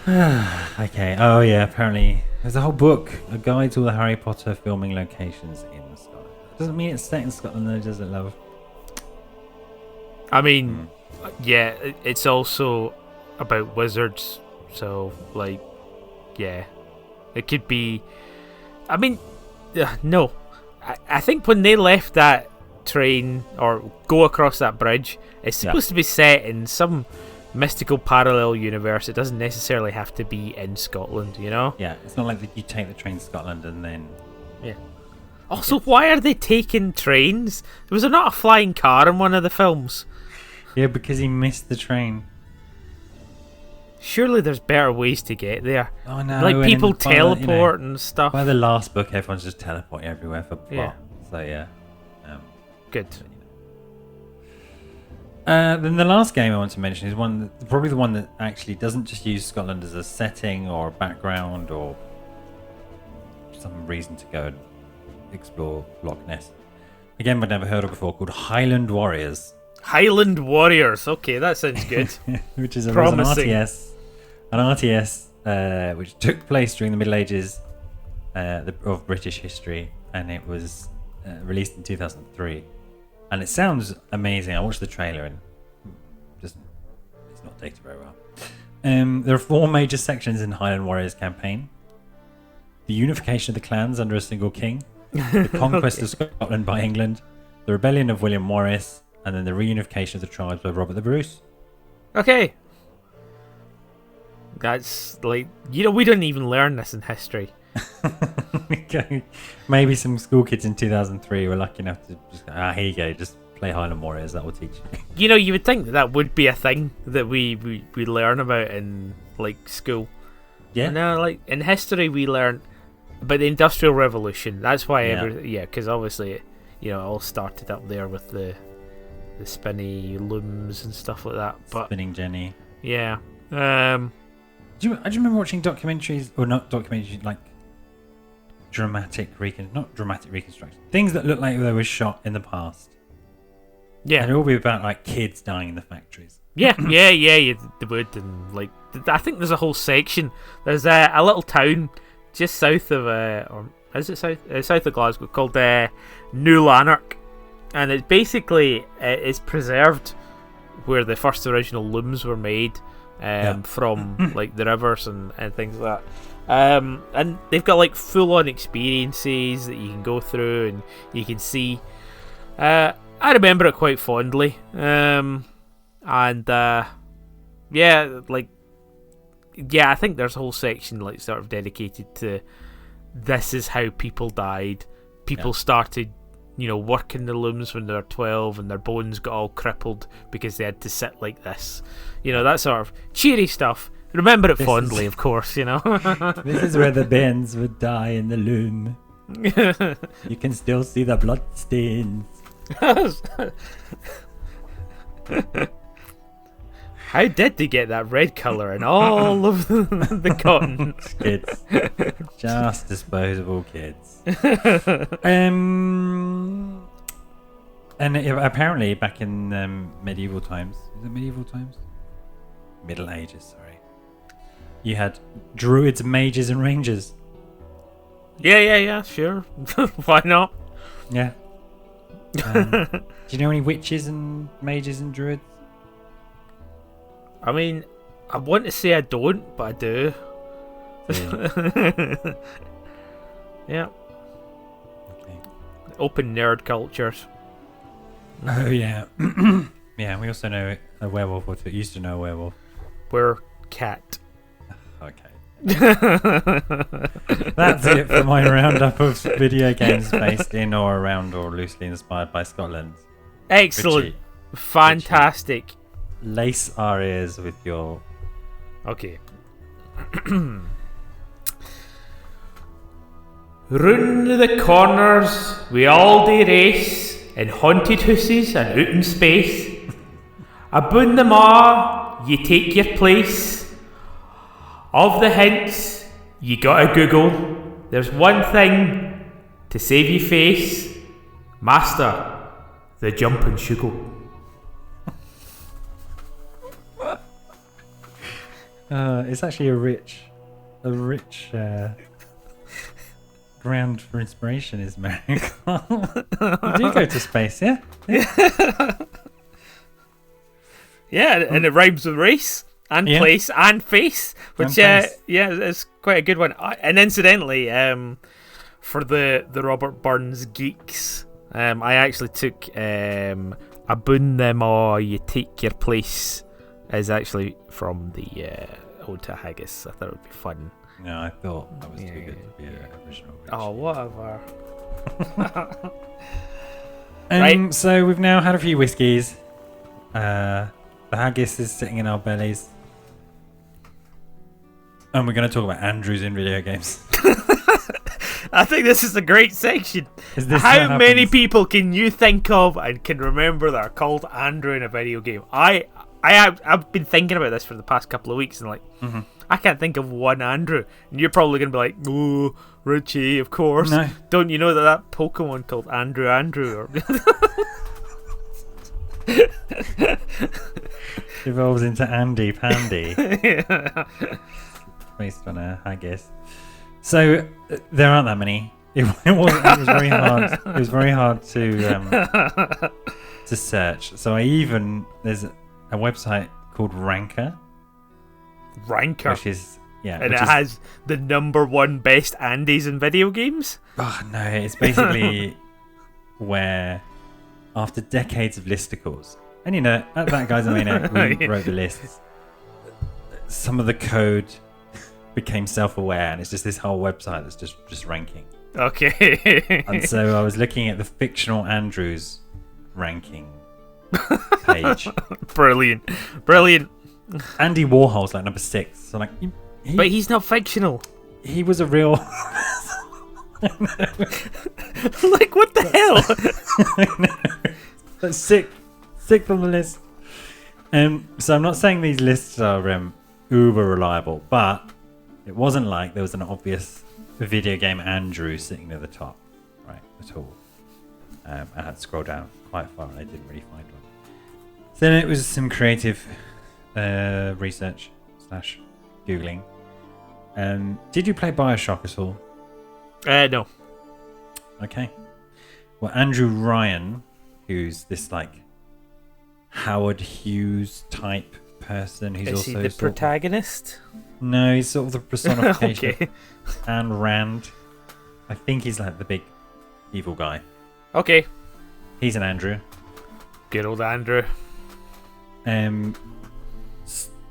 Okay. Oh yeah. Apparently, there's a whole book, a guide to all the Harry Potter filming locations in Scotland. Doesn't mean it's set in Scotland, though, does it, love? I mean, yeah, it's also about wizards, so like, yeah, it could be. I mean, no, I think when they left that train or go across that bridge, it's supposed to be set in some mystical parallel universe. It doesn't necessarily have to be in Scotland, you know? Yeah, it's not like you take the train to Scotland and then... Yeah. Also, why are they taking trains? Was there not a flying car in one of the films? Yeah, because he missed the train. Surely there's better ways to get there. Oh no. Like people teleport and stuff. By the last book, everyone's just teleporting everywhere for plot. Yeah. So yeah. Good. Then the last game I want to mention is probably the one that actually doesn't just use Scotland as a setting or a background or some reason to go and explore Loch Ness. Again, I'd never heard of before, called Highland Warriors. Highland Warriors. Okay, that sounds good. Which is an Promising. RTS, which took place during the Middle Ages of British history, and it was released in 2003. And it sounds amazing. I watched the trailer and it's not dated very well. There are 4 major sections in Highland Warriors campaign: the unification of the clans under a single king, the conquest of Scotland by England, the rebellion of William Morris, and then the reunification of the tribes by Robert the Bruce. Okay. That's like, we don't even learn this in history. Okay. Maybe some school kids in 2003 were lucky enough to just go, here you go, just play Highland Warriors, that will teach you. You would think that would be a thing that we learn about in like school. Yeah. No, like in history we learn about the Industrial Revolution. That's why because obviously it all started up there with the spinny looms and stuff like that. But Spinning Jenny. Yeah. I just remember watching documentaries, or not documentaries, like not dramatic reconstruction, things that look like they were shot in the past. Yeah. And it will be about like kids dying in the factories. Yeah, they would, and like I think there's a whole section. There's a little town just south of or is it south of Glasgow called New Lanark, and it basically is preserved where the first original looms were made from like the rivers and things like that. And they've got like full-on experiences that you can go through and you can see. I remember it quite fondly. I think there's a whole section like sort of dedicated to this is how people died. People started, working the looms when they were 12 and their bones got all crippled because they had to sit like this. That sort of cheery stuff. Remember it fondly, of course, This is where the bairns would die in the loom. You can still see the blood stains. How did they get that red colour in all of the cotton? Kids. Just disposable kids. And apparently back in medieval times, is it medieval times? Middle Ages, sorry. You had druids, mages, and rangers. Yeah, sure. Why not? Yeah. Do you know any witches and mages and druids? I mean, I want to say I don't, but I do. Yeah. Okay. Open nerd cultures. Oh, yeah. Yeah, we also know a werewolf, or used to know a werewolf. We're cat. Okay. That's it for my roundup of video games based in or around or loosely inspired by Scotland. Excellent. Richie, Fantastic. Lace our ears with your... Okay. Round the corners we all do race, in haunted houses and out in space. Aboon them a', ye take your place. Of the hints, you gotta Google. There's one thing to save your face. Master the jumping sugar. It's actually a rich ground for inspiration is miracle. You do go to space, yeah? Yeah, and it rhymes with race and place and face, which is quite a good one. And incidentally, for the Robert Burns geeks, I actually took Aboon them a', you take your place is actually from the Ode to Haggis. I thought it would be fun. No, I thought that was too good to be original. Oh, whatever. Right. So we've now had a few whiskies. The haggis is sitting in our bellies. And we're going to talk about Andrews in video games. I think this is a great section. How many people can you think of and can remember that are called Andrew in a video game? I've been thinking about this for the past couple of weeks and I can't think of one Andrew. And you're probably going to be like, oh, Richie, of course. No. Don't you know that Pokemon called Andrew? Evolves into Andy Pandy. Based on a haggis. So there aren't that many. It was very hard. It was very hard to search. So there's a website called Ranker, which is has the #1 best Andes in video games. Oh no, it's basically where after decades of listicles, and that guy's who wrote the lists, some of the code became self-aware, and it's just this whole website that's just ranking. Okay. And so I was looking at the fictional Andrews ranking page. Brilliant. Andy Warhol's like number 6. So but he's not fictional. He was a real. Like what the hell? I know. That's sick on the list. So I'm not saying these lists are uber reliable, but it wasn't like there was an obvious video game Andrew sitting near the top, right, at all. I had to scroll down quite far and I didn't really find one. So then it was some creative research / Googling. Did you play Bioshock at all? No. Okay. Well, Andrew Ryan, who's this Howard Hughes type person, who's Is also he the protagonist? No, he's sort of the personification Okay. of Ayn Rand. I think he's like the big evil guy. Okay. He's an Andrew. Good old Andrew.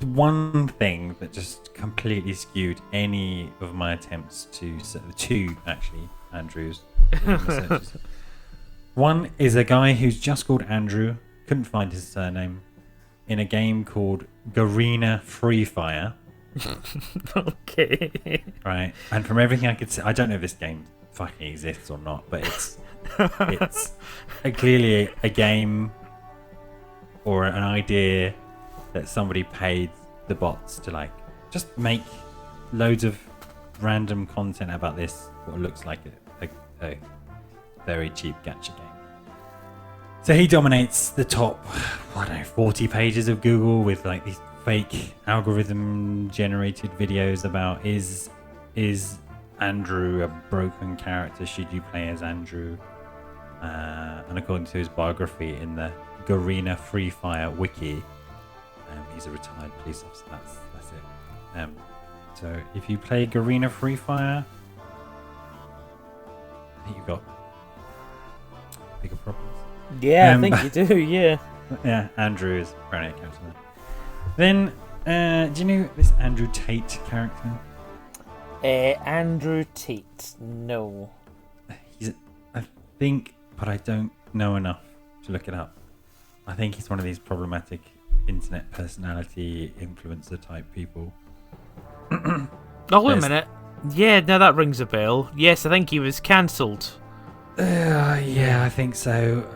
One thing that just completely skewed any of my attempts to two actually Andrews. One is a guy who's just called Andrew, couldn't find his surname, in a game called Garena Free Fire. Okay. Right, and from everything I could see, I don't know if this game fucking exists or not, but it's clearly a game or an idea that somebody paid the bots to just make loads of random content about this, what looks like a very cheap gacha game. So he dominates the top, 40 pages of Google with these fake algorithm generated videos about is Andrew a broken character? Should you play as Andrew? And according to his biography in the Garena Free Fire wiki, he's a retired police officer. That's it. So if you play Garena Free Fire, I think you've got bigger problems. Yeah, I think you do, yeah. Yeah, Andrew is apparently a character. Then, do you know this Andrew Tate character? Andrew Tate, no. I think, but I don't know enough to look it up. I think he's one of these problematic internet personality influencer type people. Oh, wait a minute. Yeah, now that rings a bell. Yes, I think he was cancelled. Yeah, I think so.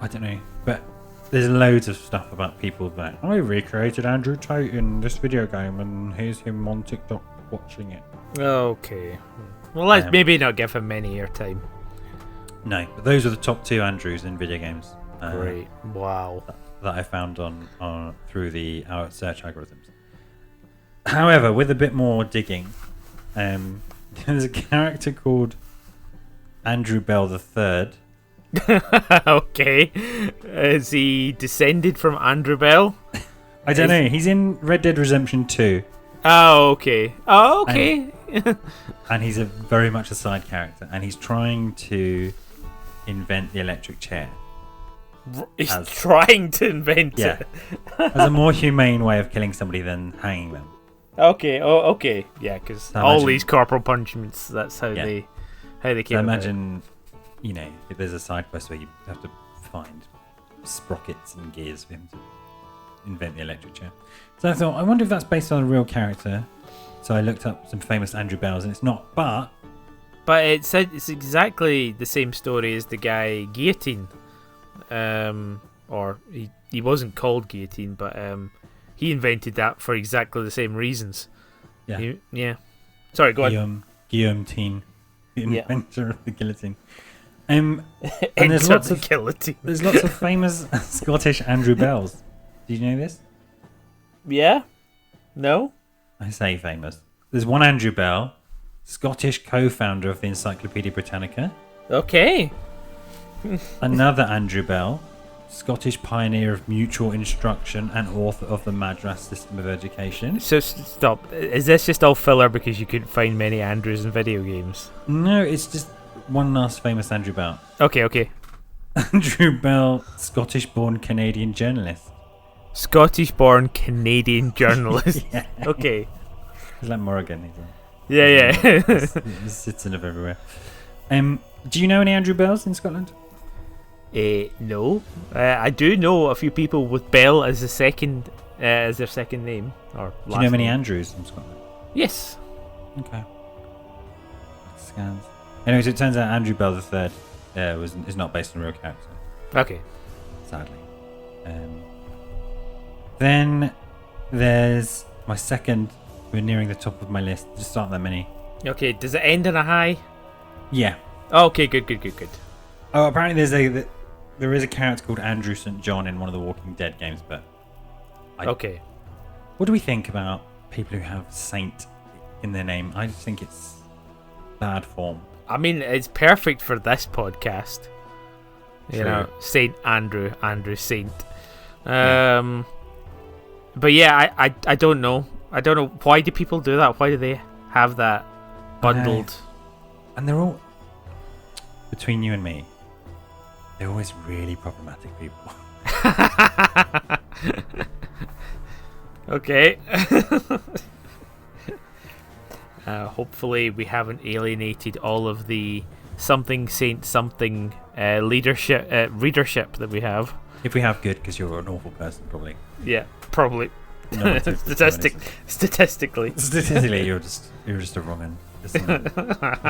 I don't know, but there's loads of stuff about people that I recreated Andrew Tate in this video game, and here's him on TikTok watching it. Okay. Well, let's maybe not give him any airtime. No, but those are the top 2 Andrews in video games. Great. Wow. That I found on through the our search algorithms. However, with a bit more digging, there's a character called Andrew Bell III. Okay. Is he descended from Andrew Bell? I don't know. He's in Red Dead Redemption 2. Oh, okay. Oh, okay. And he's very much a side character, and he's trying to invent the electric chair. He's trying to invent it. As a more humane way of killing somebody than hanging them. Okay. Oh, okay. Yeah, because all these corporal punishments, that's how they came So imagine, if there's a side quest where you have to find sprockets and gears for him to invent the electric chair. So I thought, I wonder if that's based on a real character. So I looked up some famous Andrew Bells, and it's not, but it's exactly the same story as the guy Guillotine. Or he wasn't called Guillotine, but he invented that for exactly the same reasons. Yeah. Sorry, go on. Guillaume Teen, the inventor of the guillotine. And there's lots of famous Scottish Andrew Bells. Did you know this? Yeah. No. I say famous. There's one Andrew Bell, Scottish co-founder of the Encyclopaedia Britannica. Okay. Another Andrew Bell, Scottish pioneer of mutual instruction and author of the Madras System of Education. So stop. Is this just all filler because you couldn't find many Andrews in video games? No, it's just one last famous Andrew Bell. Okay. Andrew Bell, Scottish-born Canadian journalist. Scottish-born Canadian journalist. Yeah. Okay. He's like Morrigan. Yeah. He's citizen of everywhere. Do you know any Andrew Bells in Scotland? No. I do know a few people with Bell as as their second name or last. Do you know many name. Andrews in Scotland? Yes. Okay. Scans. Anyways, it turns out Andrew Bell III is not based on a real character. Okay. Sadly. Then there's my second. We're nearing the top of my list. Just aren't that many. Okay. Does it end on a high? Yeah. Oh, okay. Good. Oh, apparently there is a character called Andrew St. John in one of the Walking Dead games, but okay. What do we think about people who have Saint in their name? I just think it's bad form. I mean, it's perfect for this podcast. True. You know, Saint Andrew Saint. But yeah, I don't know. I don't know. Why do people do that? Why do they have that bundled? And they're all, between you and me, they're always really problematic people. Okay. Hopefully we haven't alienated all of the something saint something readership that we have. If we have, good, because you're an awful person, probably. Yeah, probably. No, statistically, you're just a wrong un. You're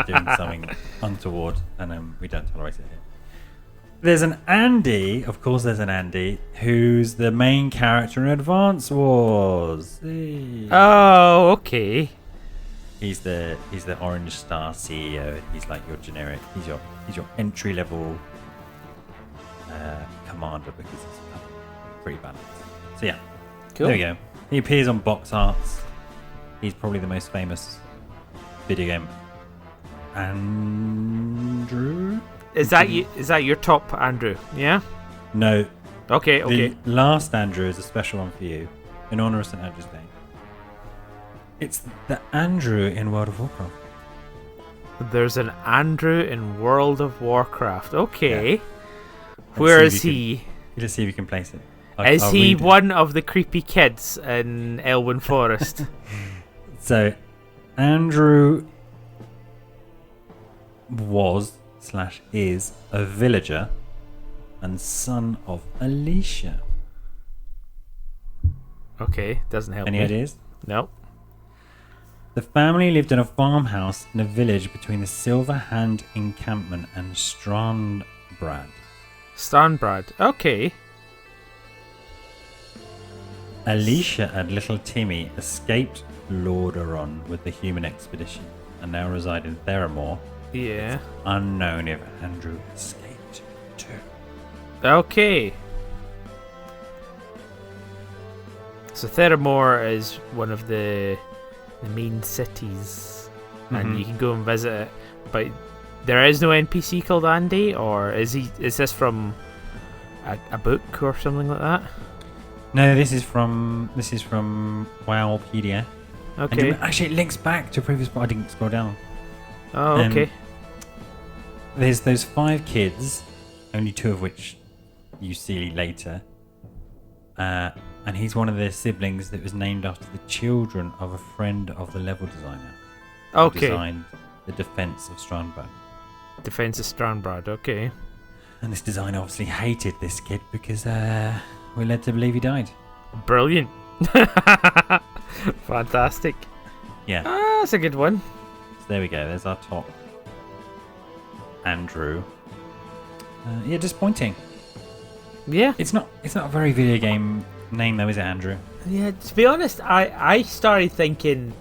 doing something untoward, and we don't tolerate it here. There's an Andy, of course. There's an Andy who's the main character in Advance Wars. Hey. Oh, okay. He's the Orange Star CEO. He's like your generic. He's your entry level commander because he's pretty balanced. So yeah, cool. There we go. He appears on box arts. He's probably the most famous video game Andrew. Is that your top Andrew? Yeah. No. Okay. The last Andrew is a special one for you in honor of St. Andrew's Day. It's the Andrew in World of Warcraft. There's an Andrew in World of Warcraft. Okay. Yeah. Where is he? Let's see if you can place it. Is he one of the creepy kids in Elwyn Forest? So, Andrew was/is a villager and son of Alicia. Okay, doesn't help. Any ideas? No. The family lived in a farmhouse in a village between the Silver Hand encampment and Strandbrad. Strandbrad. Okay. Alicia and little Timmy escaped Lordaeron with the human expedition and now reside in Theramore. Yeah. It's unknown if Andrew escaped too. Okay. So Theramore is one of the main cities, and you can go and visit it. But there is no NPC called Andy, or is this from a book or something like that? No, this is from Wowpedia. Okay. And actually, it links back to a previous. I didn't scroll down. Oh, okay. There's those 5 kids, only 2 of which you see later. And he's one of their siblings that was named after the children of a friend of the level designer. Okay. Who designed the defense of Strandbrad. Defense of Strandbrad. Okay. And this designer obviously hated this kid because we're led to believe he died. Brilliant. Fantastic. Yeah. That's a good one. So there we go. There's our top. Andrew. Yeah, disappointing. Yeah. It's not a very video game name though, is it, Andrew? Yeah, to be honest, I started thinking...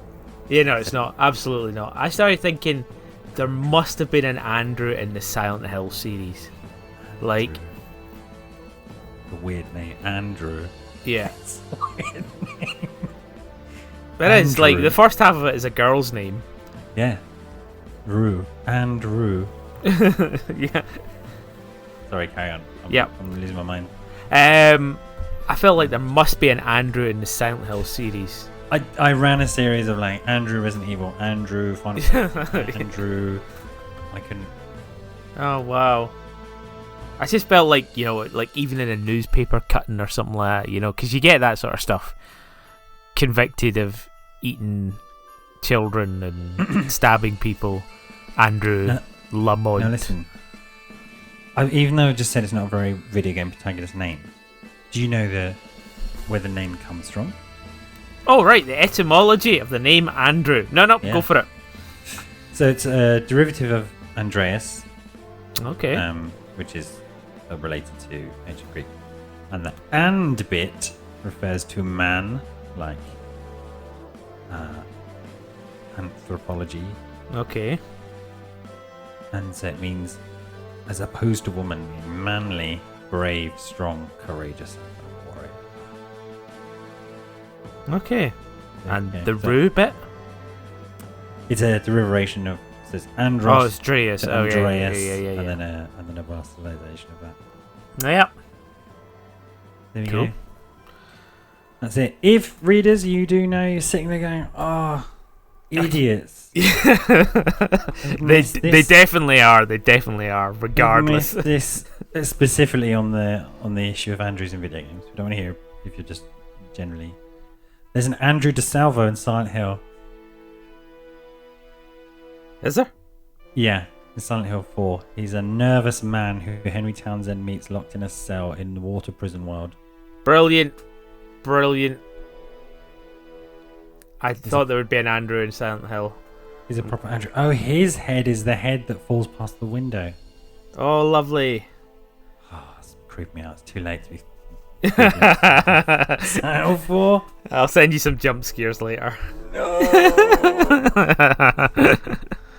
Yeah, no, it's not. Absolutely not. I started thinking there must have been an Andrew in the Silent Hill series. Like... The weird name. Andrew. Yeah. It's a weird name. It is. Like, the first half of it is a girl's name. Yeah. Andrew. Yeah. Sorry, carry on. I'm losing my mind. I felt like there must be an Andrew in the Silent Hill series. I ran a series of like Andrew Resident Evil, Andrew Final Fantasy, Andrew. I couldn't. Oh wow! I just felt like, you know, like even in a newspaper cutting or something like that, you know, because you get that sort of stuff. Convicted of eating children and stabbing people, Andrew Lamont. Now listen. Even though I just said it's not a very video game protagonist name, do you know where the name comes from? Oh, right, the etymology of the name Andrew. No, Yeah. Go for it. So it's a derivative of Andreas. Okay. Which is related to ancient Greek. And the and bit refers to man, like anthropology. Okay. And so it means, as opposed to woman, manly, brave, strong, courageous, and warrior. Okay. And Okay, the Rue bit? It's a derivation of, it says Andros. Oh, it's Dreas. to Oh, Andreas, yeah. and then a bastardization of that. Yeah. There we Cool. go. That's it. If readers, you do know, you're sitting there going, "Oh, idiots!" They definitely are. They definitely are. Regardless. This specifically on the issue of Andrews in video games. We don't want to hear if you're just generally. There's an Andrew DeSalvo in Silent Hill. Is there? Yeah, in Silent Hill 4. He's a nervous man who Henry Townsend meets locked in a cell in the water prison world. Brilliant. I thought there would be an Andrew in Silent Hill. He's a proper Andrew. Oh, his head is the head that falls past the window. Oh, lovely. Oh, it's creeped me out. It's too late to be. Silent Hill 4? I'll send you some jump scares later. No!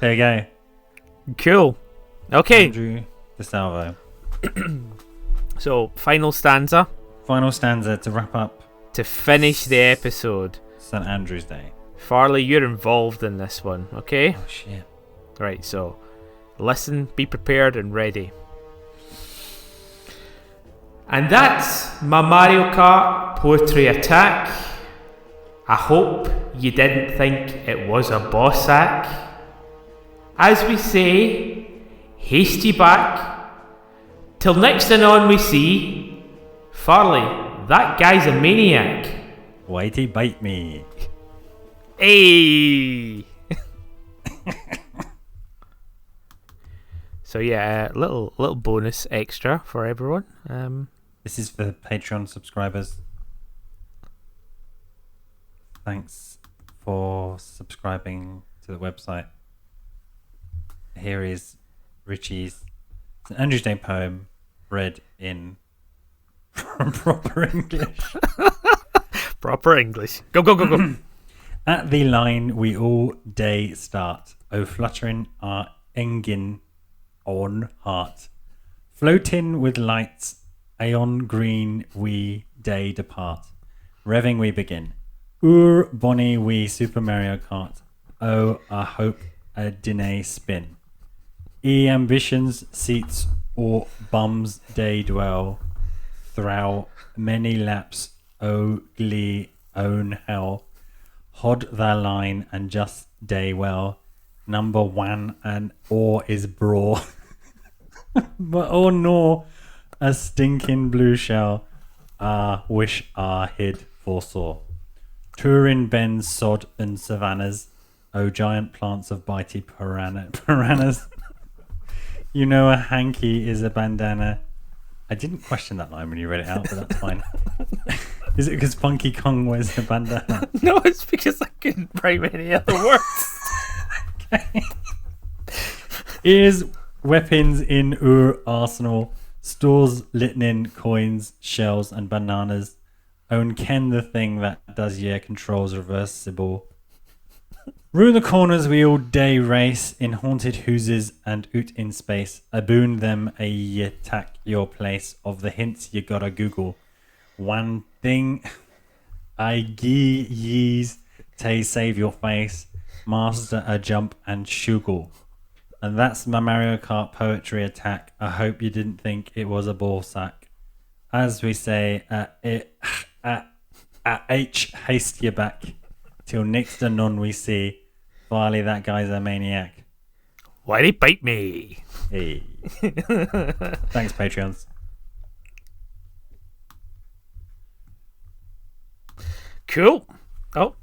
There you go. Cool. Okay. Andrew DeSalvo. So, final stanza. Final stanza to wrap up To finish the episode. St. Andrew's Day. Farley, you're involved in this one, okay? Oh, shit. Right, so listen, be prepared and ready. And that's my Mario Kart Poetry Attack. I hope you didn't think it was a boss sack. As we say, hasty back. Till next and on we see, Farley, that guy's a maniac. Whitey bite me. Hey! So yeah, little bonus extra for everyone. This is for Patreon subscribers. Thanks for subscribing to the website. Here is Richie's St. Andrew's Day poem read in proper English. Proper English. Go, go, go, go. At the line we all day start, O fluttering our engine on heart. Floating with lights, aeon green we day depart. Revving we begin. Bonnie we Super Mario Kart. Oh, I hope a dinner spin. Ambitions, seats, or bums day dwell. Throw many laps, oh glee, own hell. Hod thy line and just day well. Number one and all is braw. But oh no, a stinking blue shell. Wish hid foresaw. Touring bends sod and savannas. Oh giant plants of bitey piranhas. You know a hanky is a bandana. I didn't question that line when you read it out, but that's fine. Is it because Funky Kong wears a bandana? No, it's because I couldn't write any other words. Okay. Ears, weapons in arsenal, stores linen, coins, shells, and bananas. Own Ken the thing that does controls reversible. Ruin the corners we all day race in haunted houses and out in space. Aboon them a attack your place of the hints you gotta Google. One thing I gie yees tay save your face. Master a jump and shugle. And that's my Mario Kart poetry attack. I hope you didn't think it was a ball sack. As we say, H haste you back till next to none we see. Farley, that guy's a maniac. Why'd he bite me? Hey. Thanks, Patreons. Cool. Oh.